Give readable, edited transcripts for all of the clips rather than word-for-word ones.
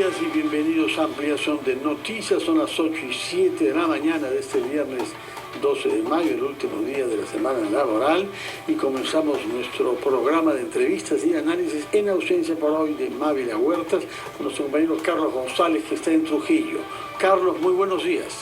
días y bienvenidos a Ampliación de Noticias. Son las 8:07 de la mañana de este viernes 12 de mayo, el último día de la semana laboral, y comenzamos nuestro programa de entrevistas y análisis en ausencia por hoy de Mávila Huertas, con nuestro compañero Carlos González, que está en Trujillo. Carlos, muy buenos días.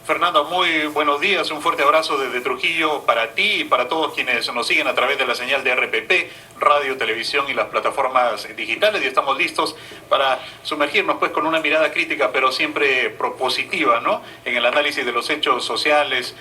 Fernando, muy buenos días, un fuerte abrazo desde Trujillo para ti y para todos quienes nos siguen a través de la señal de RPP, radio, televisión y las plataformas digitales, y estamos listos para sumergirnos pues con una mirada crítica pero siempre propositiva, ¿no?, en el análisis de los hechos sociales,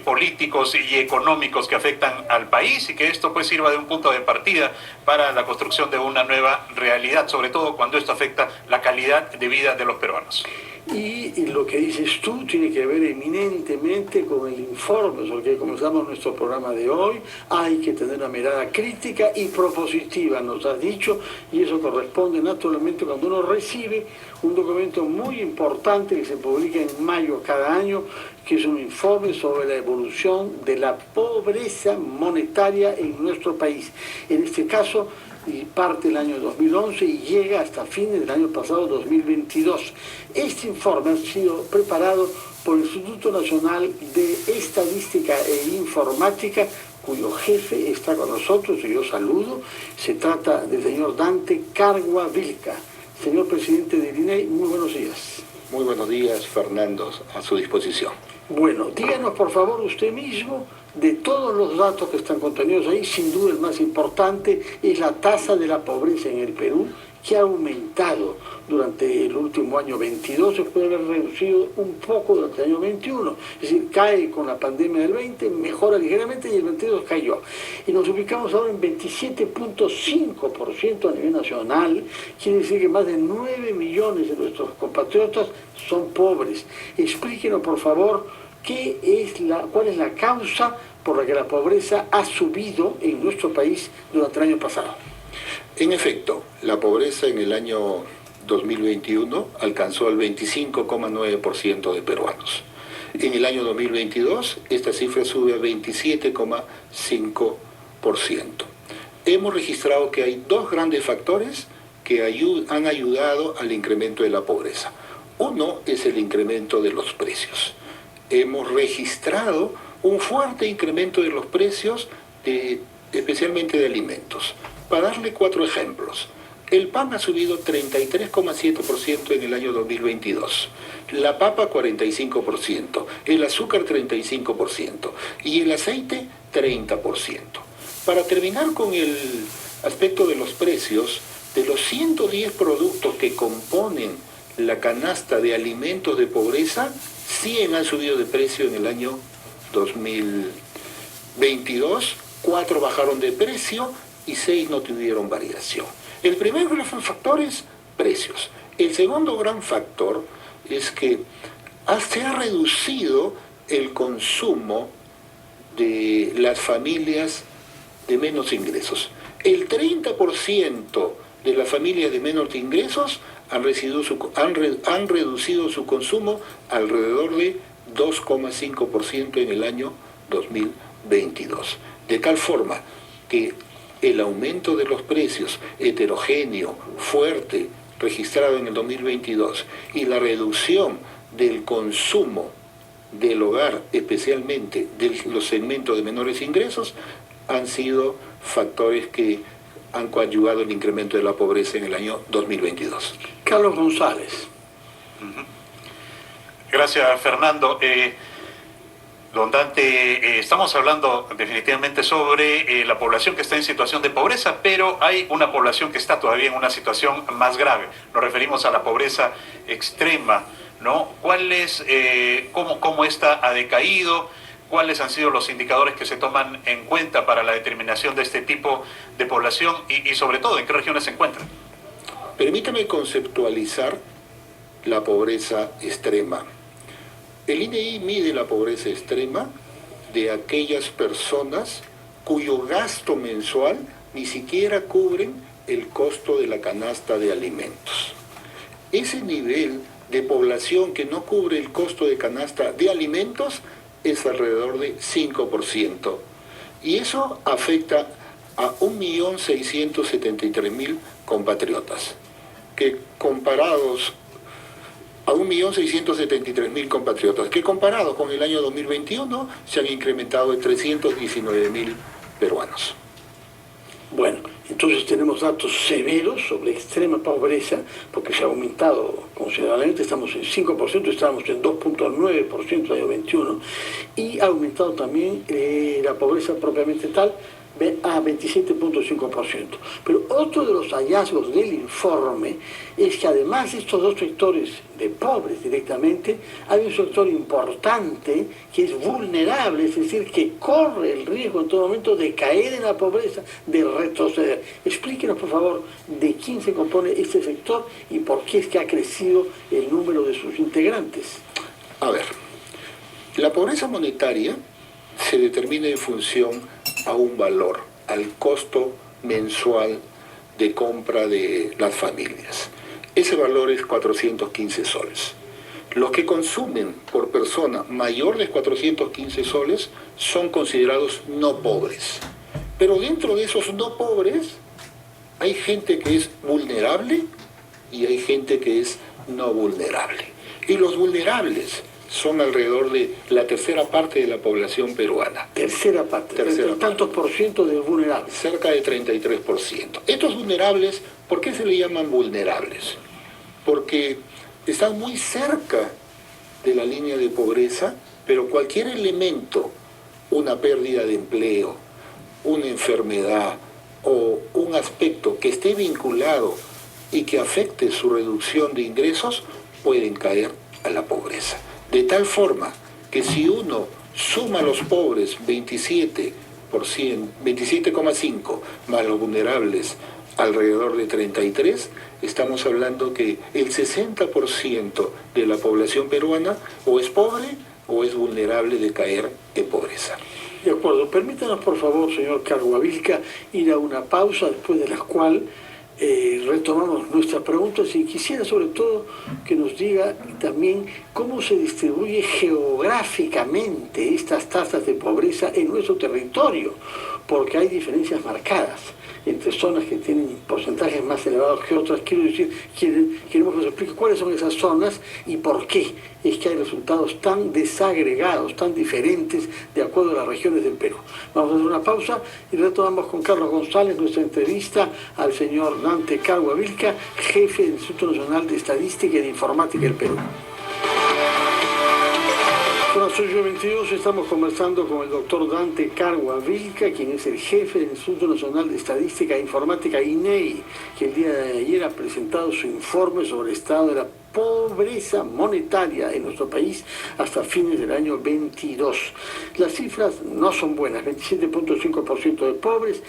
políticos y económicos que afectan al país, y que esto pues sirva de un punto de partida para la construcción de una nueva realidad, sobre todo cuando esto afecta la calidad de vida de los peruanos. Y lo que dices tú tiene que ver eminentemente con el informe sobre el que comenzamos nuestro programa de hoy. Hay que tener una mirada crítica y propositiva, nos has dicho, y eso corresponde naturalmente cuando uno recibe un documento muy importante que se publica en mayo cada año, que es un informe sobre la evolución de la pobreza monetaria en nuestro país. En este caso, y parte del año 2011 y llega hasta fines del año pasado, 2022. Este informe ha sido preparado por el Instituto Nacional de Estadística e Informática, cuyo jefe está con nosotros y yo saludo. Se trata del señor Dante Cargua Vilca. Señor presidente del INEI, muy buenos días. Muy buenos días, Fernando, a su disposición. Bueno, díganos por favor usted mismo, de todos los datos que están contenidos ahí, sin duda el más importante es la tasa de la pobreza en el Perú, que ha aumentado durante el último año 22, se puede haber reducido un poco durante el año 21, es decir, cae con la pandemia del 20, mejora ligeramente y el 22 cayó. Y nos ubicamos ahora en 27.5% a nivel nacional, quiere decir que más de 9 millones de nuestros compatriotas son pobres. Explíquenos por favor cuál es la causa por la que la pobreza ha subido en nuestro país durante el año pasado. En efecto, la pobreza en el año 2021 alcanzó al 25,9% de peruanos. En el año 2022, esta cifra sube a 27,5%. Hemos registrado que hay dos grandes factores que han ayudado al incremento de la pobreza. Uno es el incremento de los precios. Hemos registrado un fuerte incremento de los precios, especialmente de alimentos. Para darle 4 ejemplos, el pan ha subido 33,7% en el año 2022, la papa 45%, el azúcar 35% y el aceite 30%. Para terminar con el aspecto de los precios, de los 110 productos que componen la canasta de alimentos de pobreza, 100 han subido de precio en el año 2022, 4 bajaron de precio y 6 no tuvieron variación. El primer gran factor es precios. El segundo gran factor es que se ha reducido el consumo de las familias de menos ingresos. El 30% de las familias de menos ingresos han reducido su consumo alrededor de 2,5% en el año 2022. De tal forma que el aumento de los precios heterogéneo, fuerte, registrado en el 2022, y la reducción del consumo del hogar, especialmente de los segmentos de menores ingresos, han sido factores que han coadyuvado el incremento de la pobreza en el año 2022. Carlos González. Gracias, Fernando. Don Dante, estamos hablando definitivamente sobre la población que está en situación de pobreza, pero hay una población que está todavía en una situación más grave. Nos referimos a la pobreza extrema, ¿no? ¿Cómo esta ha decaído? ¿Cuáles han sido los indicadores que se toman en cuenta para la determinación de este tipo de población y sobre todo en qué regiones se encuentran? Permítame conceptualizar la pobreza extrema. El INEI mide la pobreza extrema de aquellas personas cuyo gasto mensual ni siquiera cubren el costo de la canasta de alimentos. Ese nivel de población que no cubre el costo de canasta de alimentos es alrededor de 5%. Y eso afecta a 1.673.000 compatriotas. que comparados a 1.673.000 compatriotas, que comparados con el año 2021 se han incrementado en 319.000 peruanos. Bueno, entonces tenemos datos severos sobre extrema pobreza, porque se ha aumentado considerablemente, estamos en 5%, estábamos en 2.9% el año 21, y ha aumentado también la pobreza propiamente tal a 27.5%. Pero otro de los hallazgos del informe es que además de estos dos sectores de pobres directamente, hay un sector importante que es vulnerable, es decir, que corre el riesgo en todo momento de caer en la pobreza, de retroceder. Explíquenos, por favor, de quién se compone este sector y por qué es que ha crecido el número de sus integrantes. A ver, la pobreza monetaria se determina en función a un valor, al costo mensual de compra de las familias. Ese valor es 415 soles. Los que consumen por persona mayor de 415 soles son considerados no pobres. Pero dentro de esos no pobres hay gente que es vulnerable y hay gente que es no vulnerable. Y los vulnerables son alrededor de la tercera parte de la población peruana. Tercera parte, tantos por ciento de vulnerables. Cerca de 33%. Estos vulnerables, ¿por qué se le llaman vulnerables? Porque están muy cerca de la línea de pobreza, pero cualquier elemento, una pérdida de empleo, una enfermedad o un aspecto que esté vinculado y que afecte su reducción de ingresos, pueden caer a la pobreza. De tal forma que si uno suma a los pobres 27,5 más los vulnerables alrededor de 33, estamos hablando que el 60% de la población peruana o es pobre o es vulnerable de caer en pobreza. De acuerdo. Permítanos, por favor, señor Carguavilca, ir a una pausa, después de la cual retomamos nuestras preguntas, y quisiera sobre todo que nos diga también cómo se distribuye geográficamente estas tasas de pobreza en nuestro territorio, porque hay diferencias marcadas entre zonas que tienen porcentajes más elevados que otras. Quiero decir, queremos que nos explique cuáles son esas zonas y por qué es que hay resultados tan desagregados, tan diferentes de acuerdo a las regiones del Perú. Vamos a hacer una pausa y retomamos con Carlos González nuestra entrevista al señor Dante Carguavilca, jefe del Instituto Nacional de Estadística y de Informática del Perú. Son las 8:22, estamos conversando con el doctor Dante Carguavilca, quien es el jefe del Instituto Nacional de Estadística e Informática, INEI, que el día de ayer ha presentado su informe sobre el estado de la pobreza monetaria en nuestro país hasta fines del año 22. Las cifras no son buenas: 27.5% de pobres,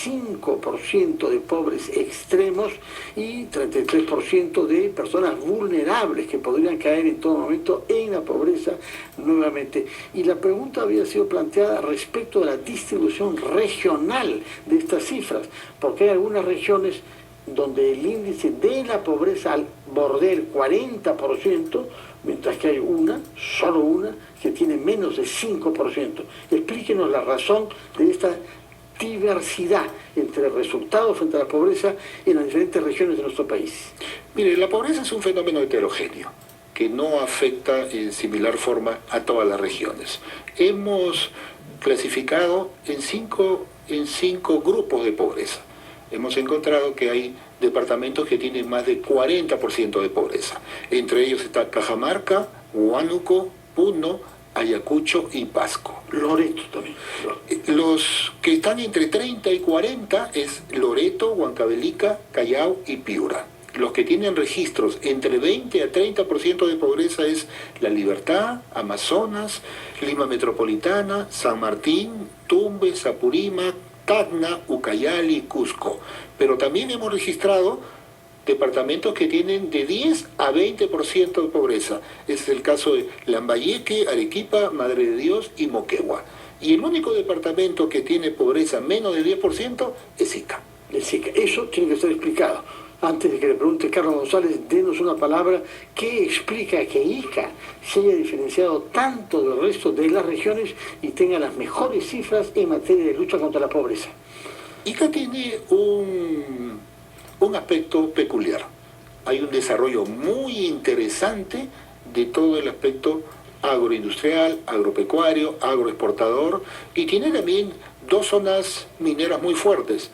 5% de pobres extremos y 33% de personas vulnerables que podrían caer en todo momento en la pobreza nuevamente. Y la pregunta había sido planteada respecto a la distribución regional de estas cifras, porque hay algunas regiones donde el índice de la pobreza bordea el 40%, mientras que hay solo una, que tiene menos de 5%. Explíquenos la razón de esta diversidad entre resultados frente a la pobreza en las diferentes regiones de nuestro país. Mire, la pobreza es un fenómeno heterogéneo que no afecta en similar forma a todas las regiones. Hemos clasificado en cinco grupos de pobreza. Hemos encontrado que hay departamentos que tienen más de 40% de pobreza. Entre ellos está Cajamarca, Huánuco, Puno, Ayacucho y Pasco. Loreto también. Los que están entre 30 y 40 es Loreto, Huancavelica, Callao y Piura. Los que tienen registros entre 20 a 30% de pobreza es La Libertad, Amazonas, Lima Metropolitana, San Martín, Tumbes, Apurímac, Tacna, Ucayali y Cusco. Pero también hemos registrado departamentos que tienen de 10 a 20% de pobreza. Ese es el caso de Lambayeque, Arequipa, Madre de Dios y Moquegua. Y el único departamento que tiene pobreza menos de 10% es Ica. Eso tiene que ser explicado. Antes de que le pregunte Carlos González, denos una palabra. ¿Qué explica que Ica se haya diferenciado tanto del resto de las regiones y tenga las mejores cifras en materia de lucha contra la pobreza? Ica tiene un aspecto peculiar. hay un desarrollo muy interesante de todo el aspecto agroindustrial, agropecuario, agroexportador, y tiene también dos zonas mineras muy fuertes.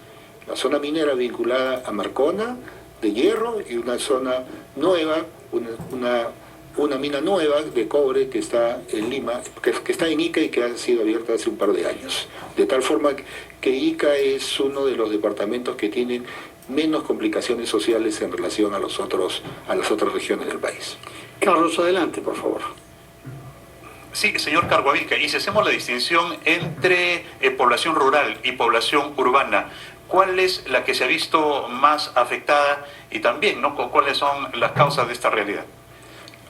La zona minera vinculada a Marcona, de hierro, y una zona nueva, una mina nueva de cobre que está en Lima, que está en Ica y que ha sido abierta hace un par de años. De tal forma que Ica es uno de los departamentos que tienen menos complicaciones sociales en relación a las otras regiones del país. Carlos, adelante, por favor. Sí, señor Carhuavilca, y si hacemos la distinción entre población rural y población urbana, ¿cuál es la que se ha visto más afectada y también, ¿no?, cuáles son las causas de esta realidad?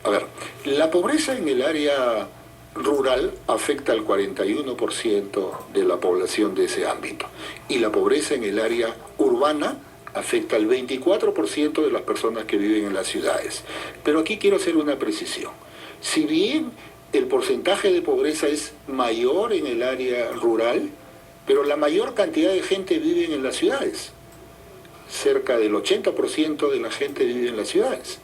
A ver, la pobreza en el área rural afecta al 41% de la población de ese ámbito, y la pobreza en el área urbana afecta al 24% de las personas que viven en las ciudades. Pero aquí quiero hacer una precisión. Si bien el porcentaje de pobreza es mayor en el área rural, pero la mayor cantidad de gente vive en las ciudades. Cerca del 80% de la gente vive en las ciudades.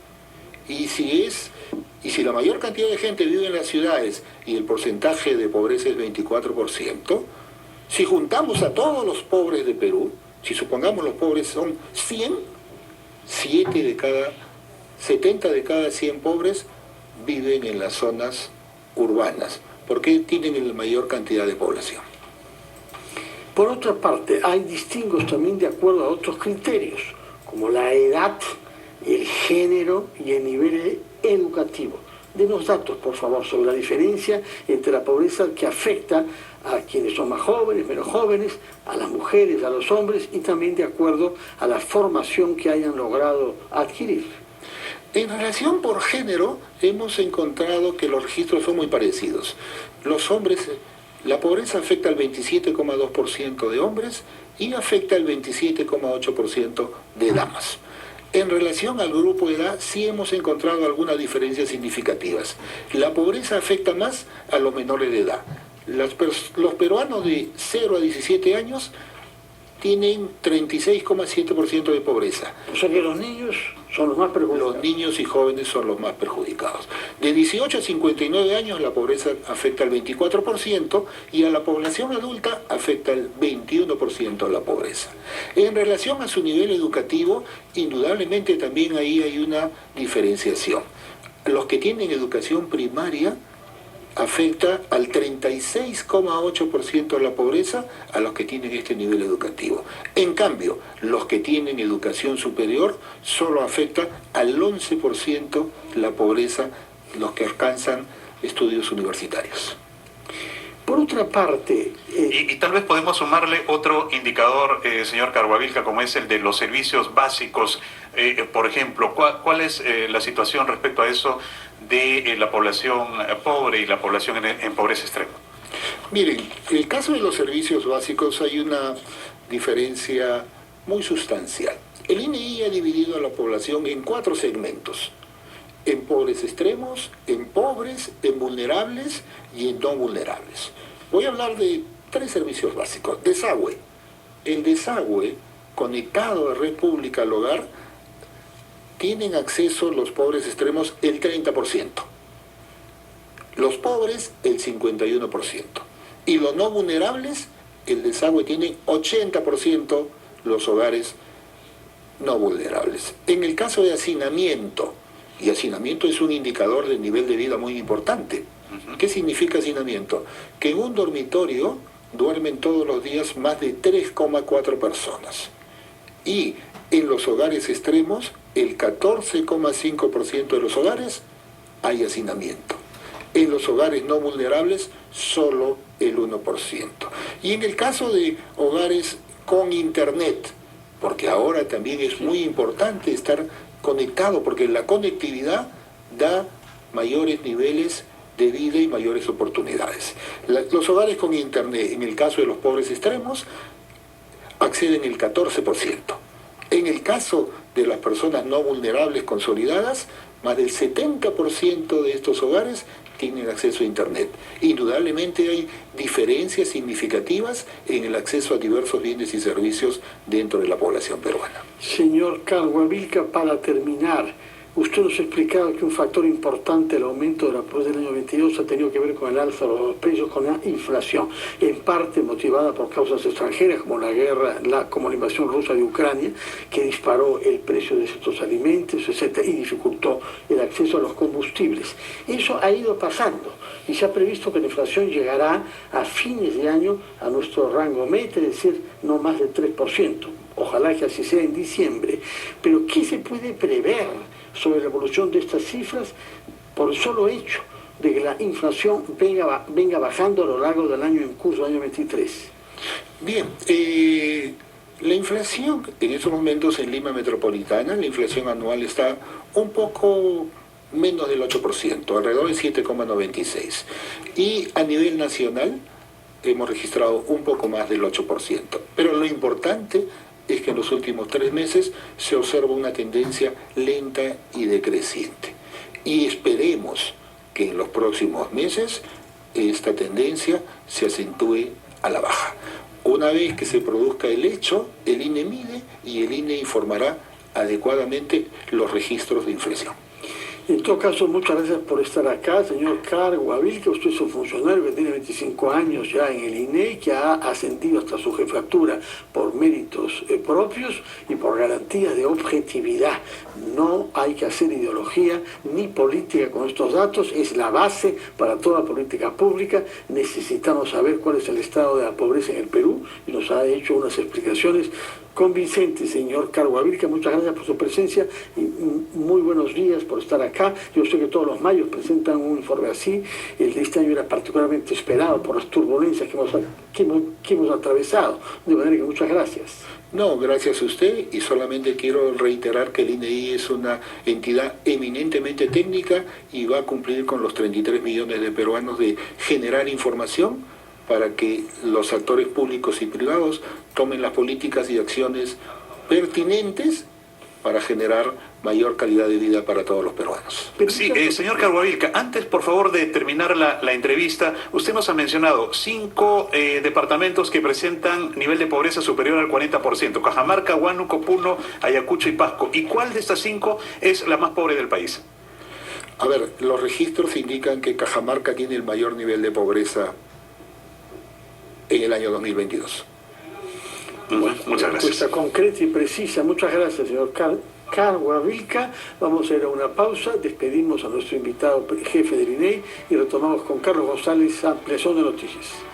Y si la mayor cantidad de gente vive en las ciudades y el porcentaje de pobreza es 24%, si juntamos a todos los pobres de Perú, si supongamos los pobres son 100, 70 de cada 100 pobres viven en las zonas urbanas. ¿Por qué tienen la mayor cantidad de población? Por otra parte, hay distingos también de acuerdo a otros criterios, como la edad, el género y el nivel educativo. Denos datos, por favor, sobre la diferencia entre la pobreza que afecta a quienes son más jóvenes, menos jóvenes, a las mujeres, a los hombres, y también de acuerdo a la formación que hayan logrado adquirir. En relación por género, hemos encontrado que los registros son muy parecidos. Los hombres, la pobreza afecta al 27,2% de hombres y afecta al 27,8% de damas. En relación al grupo de edad, sí hemos encontrado algunas diferencias significativas. La pobreza afecta más a los menores de edad. Los peruanos de 0 a 17 años tienen 36,7% de pobreza. O sea que los niños son los más perjudicados. Los niños y jóvenes son los más perjudicados. De 18 a 59 años la pobreza afecta al 24% y a la población adulta afecta al 21% la pobreza. En relación a su nivel educativo, indudablemente también ahí hay una diferenciación. Los que tienen educación primaria afecta al 36,8% de la pobreza a los que tienen este nivel educativo. En cambio, los que tienen educación superior solo afecta al 11% la pobreza, los que alcanzan estudios universitarios. Por otra parte... Y tal vez podemos sumarle otro indicador, señor Carhuavilca, como es el de los servicios básicos. Por ejemplo, ¿cuál es la situación respecto a eso de la población pobre y la población en pobreza extrema? Miren, en el caso de los servicios básicos hay una diferencia muy sustancial. El INEI ha dividido a la población en 4 segmentos: en pobres extremos, en pobres, en vulnerables y en no vulnerables. Voy a hablar de 3 servicios básicos. Desagüe. El desagüe conectado a red pública al hogar tienen acceso los pobres extremos el 30%, los pobres el 51%, y los no vulnerables, el desagüe tiene 80% los hogares no vulnerables. En el caso de hacinamiento, y hacinamiento es un indicador del nivel de vida muy importante. ¿Qué significa hacinamiento? Que en un dormitorio duermen todos los días más de 3,4 personas. Y en los hogares extremos, el 14,5% de los hogares hay hacinamiento. En los hogares no vulnerables, solo el 1%. Y en el caso de hogares con internet, porque ahora también es muy importante estar conectado, porque la conectividad da mayores niveles de vida y mayores oportunidades. Los hogares con internet, en el caso de los pobres extremos, acceden el 14%. En el caso de las personas no vulnerables consolidadas, más del 70% de estos hogares tienen acceso a Internet. Indudablemente hay diferencias significativas en el acceso a diversos bienes y servicios dentro de la población peruana. Señor Carlos Gavilca, para terminar, usted nos ha explicado que un factor importante del aumento de la pobreza del año 22 ha tenido que ver con el alza de los precios, con la inflación, en parte motivada por causas extranjeras como la guerra, como la invasión rusa de Ucrania, que disparó el precio de estos alimentos, etcétera, y dificultó el acceso a los combustibles. Eso ha ido pasando y se ha previsto que la inflación llegará a fines de año a nuestro rango meta, es decir, no más del 3%. Ojalá que así sea en diciembre. Pero ¿qué se puede prever sobre la evolución de estas cifras por el solo hecho de que la inflación venga bajando a lo largo del año en curso, año 23? Bien, la inflación en estos momentos en Lima Metropolitana, la inflación anual está un poco menos del 8%, alrededor del 7,96%. Y a nivel nacional hemos registrado un poco más del 8%. Pero lo importante es que en los últimos 3 meses se observa una tendencia lenta y decreciente. Y esperemos que en los próximos meses esta tendencia se acentúe a la baja. Una vez que se produzca el hecho, el INE mide y el INE informará adecuadamente los registros de inflación. En todo caso, muchas gracias por estar acá, señor Carlos Gavilca. Usted es un funcionario que tiene 25 años ya en el INE, que ha ascendido hasta su jefatura por méritos propios y por garantías de objetividad. No hay que hacer ideología ni política con estos datos, es la base para toda política pública. Necesitamos saber cuál es el estado de la pobreza en el Perú y nos ha hecho unas explicaciones convincentes, señor Carlos Gavilca. Muchas gracias por su presencia y muy buenos días por estar acá. Yo sé que todos los mayos presentan un informe así. El de este año era particularmente esperado por las turbulencias que hemos atravesado. De manera que muchas gracias. No, gracias a usted, y solamente quiero reiterar que el INEI es una entidad eminentemente técnica y va a cumplir con los 33 millones de peruanos de generar información para que los actores públicos y privados tomen las políticas y acciones pertinentes para generar mayor calidad de vida para todos los peruanos. Sí, señor Carlos Gavilca, antes, por favor, de terminar la entrevista, usted nos ha mencionado 5 departamentos que presentan nivel de pobreza superior al 40%, Cajamarca, Huánuco, Puno, Ayacucho y Pasco. ¿Y cuál de estas 5 es la más pobre del país? A ver, los registros indican que Cajamarca tiene el mayor nivel de pobreza en el año 2022. Bueno, muchas gracias. Respuesta concreta y precisa. Muchas gracias, señor Carlos Gavilca. Vamos a ir a una pausa. Despedimos a nuestro invitado jefe del INEI y retomamos con Carlos González, ampliación de noticias.